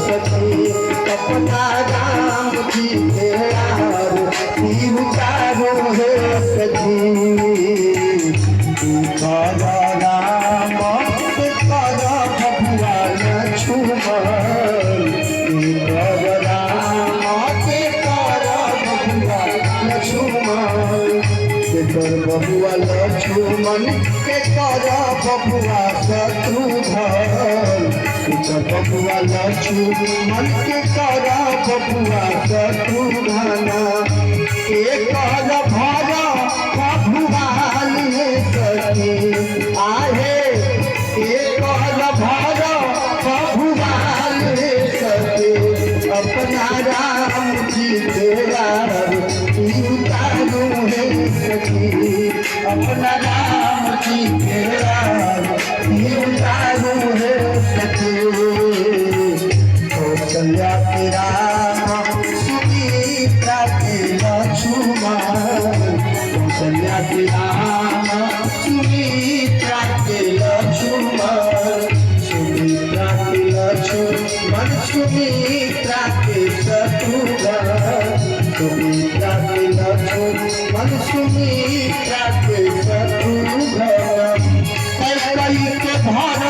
सखी अपना राम जी के आरती उतारो हे सखी कर राम कर बबुआ लक्ष्मण कर राम कर बबुआ लक्ष्मण कर बबुआ लक्ष्मण के कर बबुआ शत्रुघ्न कर बबुआ लक्ष्मण के कर बबुआ शत्रुघ्न के कर भर बबुआल सखी आहे के कर भर बबुआल सखी अपना राम जी के आरती उतारो हे सखी अपना राम जी के आरती उतारो हे सखी कौशल्या के राम सुमित्रा के लक्ष्मण कौशल्या के राम सुमित्रा के लक्ष्मण सुमित्रा के लक्ष्मण सुमित्रा के शत्रुघ्न सुमित्रा के लक्ष्मण सुमित्रा के शत्रुघ्न कैकई के भर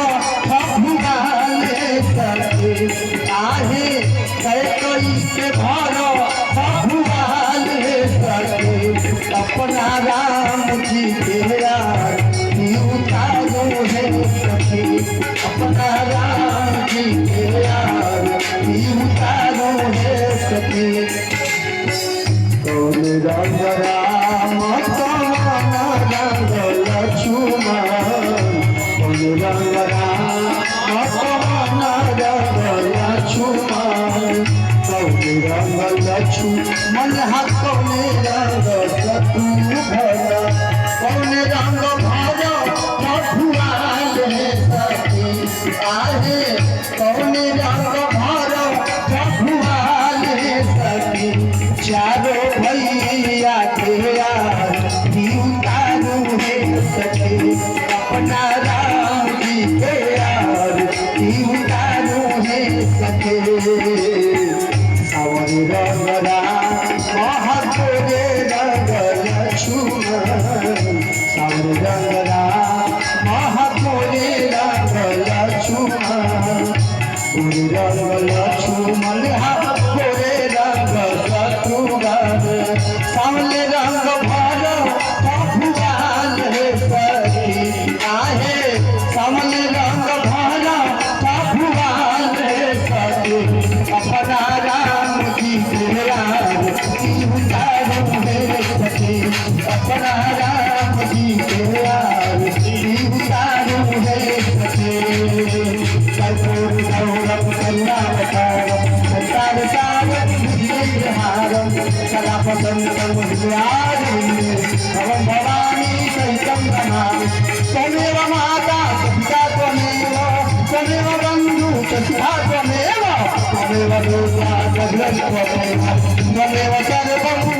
बबुआल सखी आहे कैकई के भर बबुआल सखी अपना राम जी के आरती उतारो हे सखी अपना राम जी के आरती उतारो हे सखी कौन रंग राम कौन रंग लक्ष्मण कौन रंग राम कौन रंग लक्ष्मण कौन रंग लक्ष्मण कौन रंग शत्रुघ्न कौन रंग भर बबुआल सखी आहे कौन रंग भर बबुआल सखी चारो भैया के आरती उतारो हे सखी अपना राम जी के आरती उतारो हे सखी सावन रंग राम महतोरे रंग लक्ष्मण सावन रंग राम महतोरे रंग लक्ष्मण रंग लक्ष्मण हरे रंग शत्रुघ्न सामने रंग भर बबुआल सखी आहे सामने रंग भर बबुआल सखी अपना राम जी के आरती उतारो हे सखी अपना राम जी के आरती उतारो हे सखी कर्पूर गौरव करुणावतारम संसार सागर विजयहारम सदा वसन्तं हृदयारविन्दे भवं भवानी सहितं नमामि त्वमेव माता पिता त्वमेव बन्धु सखा त्वमेव त्वमेव दुर्गा त्वमेव सर्वं